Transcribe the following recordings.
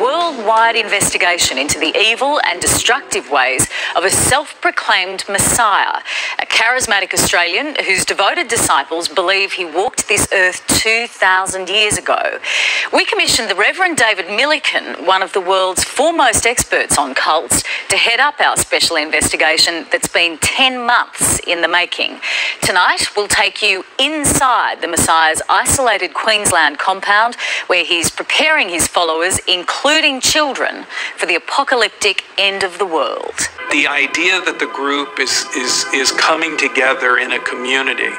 worldwide investigation into the evil and destructive ways of a self-proclaimed Messiah, a charismatic Australian whose devoted disciples believe he walked this earth 2,000 years ago. We commissioned the Reverend David Milliken, one of the world's foremost experts on cults, to head up our special investigation that's been 10 months in the making. Tonight, we'll take you inside the Messiah's isolated Queensland compound, where he's preparing his followers, including children, for the apocalyptic end of the world. The idea that the group is coming together in a community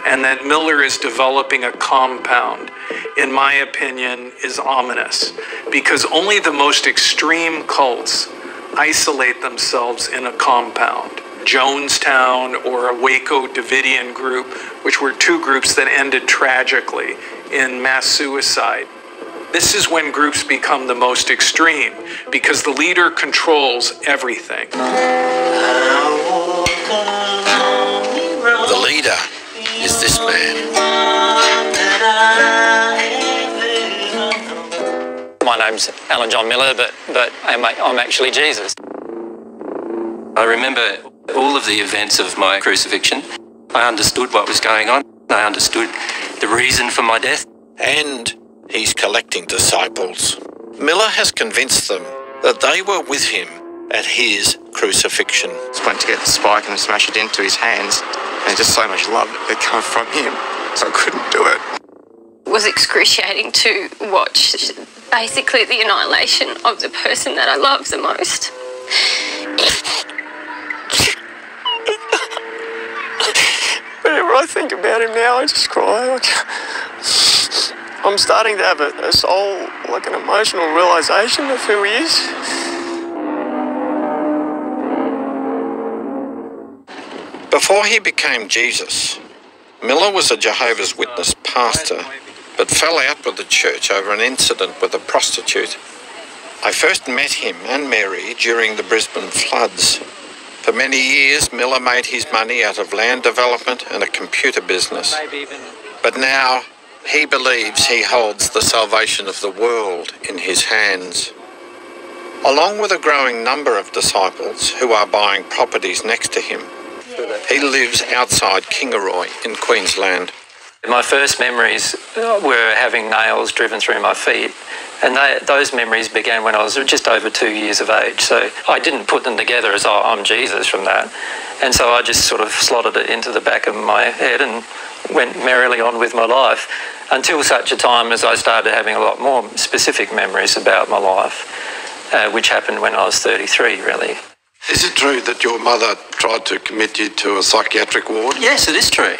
and that Miller is developing a compound, in my opinion, is ominous, because only the most extreme cults isolate themselves in a compound. Jonestown or a Waco Davidian group, which were two groups that ended tragically in mass suicide. This is when groups become the most extreme, because the leader controls everything. The leader is this man. My name's Alan John Miller, but I'm actually Jesus. I remember all of the events of my crucifixion. I understood what was going on. I understood the reason for my death. And he's collecting disciples. Miller has convinced them that they were with him at his crucifixion. Just went to get the spike and smash it into his hands. And just so much love that came from him, so I couldn't do it. It was excruciating to watch basically the annihilation of the person that I love the most. Whenever I think about him now, I just cry. I'm starting to have a soul, like an emotional realisation of who he is. Before he became Jesus, Miller was a Jehovah's Witness pastor, but fell out with the church over an incident with a prostitute. I first met him and Mary during the Brisbane floods. For many years, Miller made his money out of land development and a computer business. But now, he believes he holds the salvation of the world in his hands. Along with a growing number of disciples who are buying properties next to him, he lives outside Kingaroy in Queensland. My first memories were having nails driven through my feet, and those memories began when I was just over 2 years of age. So I didn't put them together as, oh, I'm Jesus from that. And so I just sort of slotted it into the back of my head and went merrily on with my life, until such a time as I started having a lot more specific memories about my life, which happened when I was 33, really. Is it true that your mother tried to commit you to a psychiatric ward? Yes, it is true.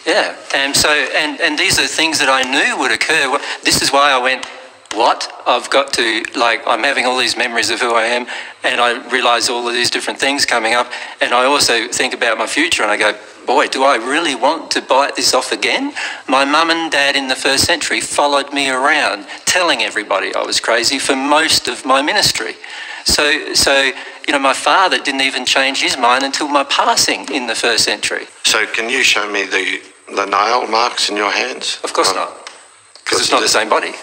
Yeah, and these are things that I knew would occur. This is why I went, what? I've got to, I'm having all these memories of who I am, and I realise all of these different things coming up, and I also think about my future, and I go, boy, do I really want to bite this off again? My mum and dad in the first century followed me around, telling everybody I was crazy for most of my ministry. So my father didn't even change his mind until my passing in the first century. So can you show me the nail marks in your hands? Of course not, because it's not the same body.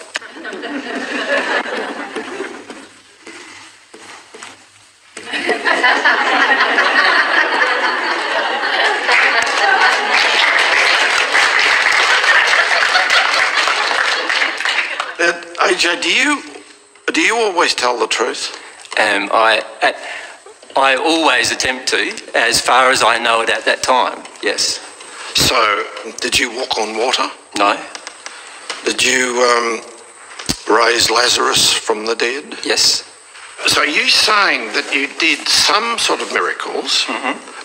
AJ, do you always tell the truth? I always attempt to, as far as I know it at that time, yes. So, did you walk on water? No. Did you raise Lazarus from the dead? Yes. So are you saying that you did some sort of miracles,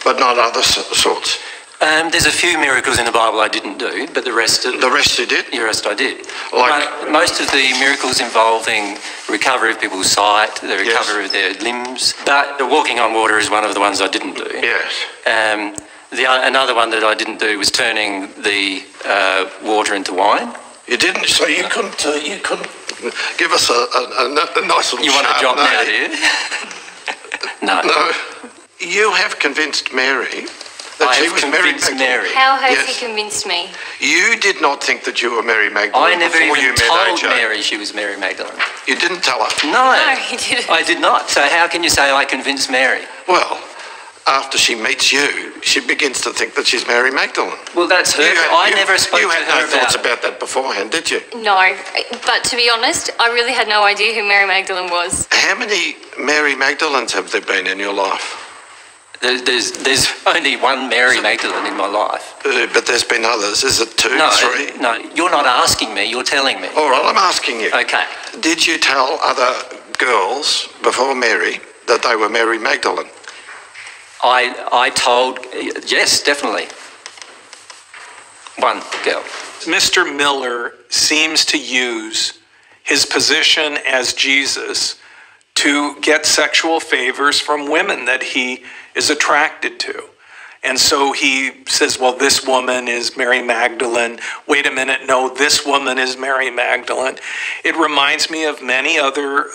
but not other sorts? There's a few miracles in the Bible I didn't do, but the rest... The rest you did? The rest I did. Most of the miracles involving recovery of people's sight, the recovery of their limbs. But the walking on water is one of the ones I didn't do. Yes. Another one that I didn't do was turning the water into wine. You didn't? So you couldn't give us a nice little... You want a job now, do you? No. No. You have convinced Mary that that she have was Mary convinced Magdalene. Mary. How has Yes. he convinced me? You did not think that you were Mary Magdalene I never before you even met told AJ. Mary she was Mary Magdalene. You didn't tell her. No, No, he didn't. I did not. So how can you say I convinced Mary? Well, after she meets you, she begins to think that she's Mary Magdalene. Well, that's her. I never spoke You to had her no thoughts about it. about that beforehand, did you? No, but to be honest, I really had no idea who Mary Magdalene was. How many Mary Magdalenes have there been in your life? There's only one Mary Magdalene in my life. But there's been others. Is it two, No, three? no, you're not asking me, you're telling me. All right, I'm asking you. Okay. Did you tell other girls before Mary that they were Mary Magdalene? I told, yes, definitely. One girl. Mr. Miller seems to use his position as Jesus to get sexual favors from women that he is attracted to. And so he says, well, this woman is Mary Magdalene. Wait a minute, no, this woman is Mary Magdalene. It reminds me of many other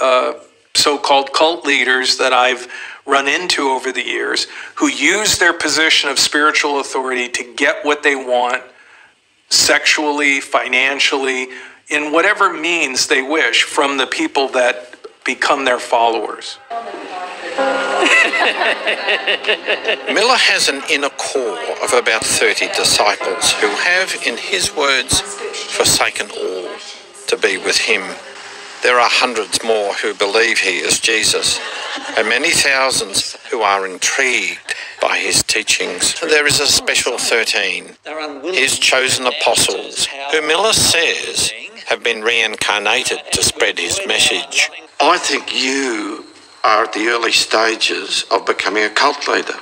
so-called cult leaders that I've run into over the years who use their position of spiritual authority to get what they want sexually, financially, in whatever means they wish from the people that become their followers. Miller has an inner core of about 30 disciples who have, in his words, forsaken all to be with him. There are hundreds more who believe he is Jesus, and many thousands who are intrigued by his teachings. There is a special 13, his chosen apostles, who Miller says have been reincarnated to spread his message. I think you are at the early stages of becoming a cult leader.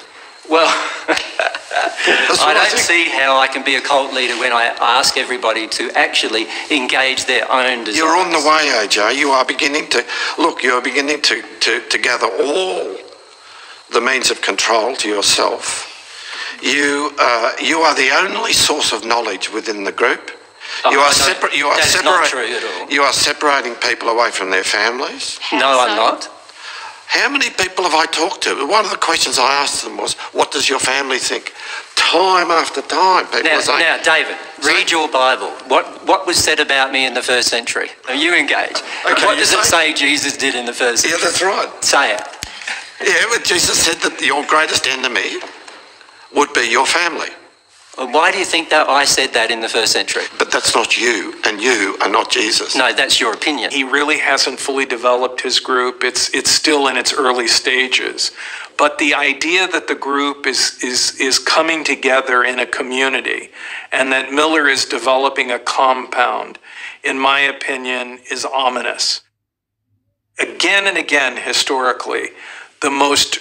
Well, That's I what don't think. see how I can be a cult leader when I ask everybody to actually engage their own desires. You're on the way, AJ. You are beginning to, look, you're beginning to gather all the means of control to yourself. You are the only source of knowledge within the group. You are not true at all. You are separating people away from their families. No, I'm not. How many people have I talked to? One of the questions I asked them was, what does your family think? Time after time, people are saying... Now, David, read your Bible. What was said about me in the first century? Now, you engage. Okay, What does it say Jesus did in the first Yeah, century? that's right. Say it. Yeah, but Jesus said that your greatest enemy would be your family. Well, why do you think that I said that in the first century? But that's not you, and you are not Jesus. No, that's your opinion. He really hasn't fully developed his group. It's still in its early stages. But the idea that the group is coming together in a community and that Miller is developing a compound, in my opinion, is ominous. Again and again, historically, the most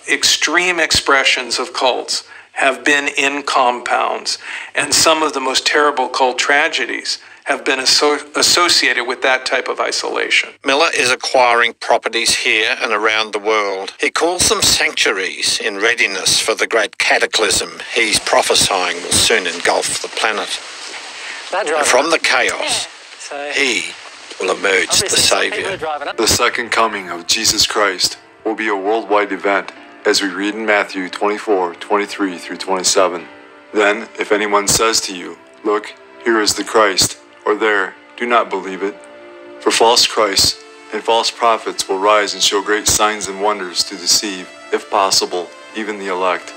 extreme expressions of cults have been in compounds, and some of the most terrible cult tragedies have been associated with that type of isolation. Miller is acquiring properties here and around the world. He calls them sanctuaries in readiness for the great cataclysm he's prophesying will soon engulf the planet. And from the chaos, he will emerge the Saviour. The second coming of Jesus Christ will be a worldwide event, as we read in Matthew 24, 23 through 27. Then, if anyone says to you, look, here is the Christ, or there, do not believe it. For false Christs and false prophets will rise and show great signs and wonders to deceive, if possible, even the elect.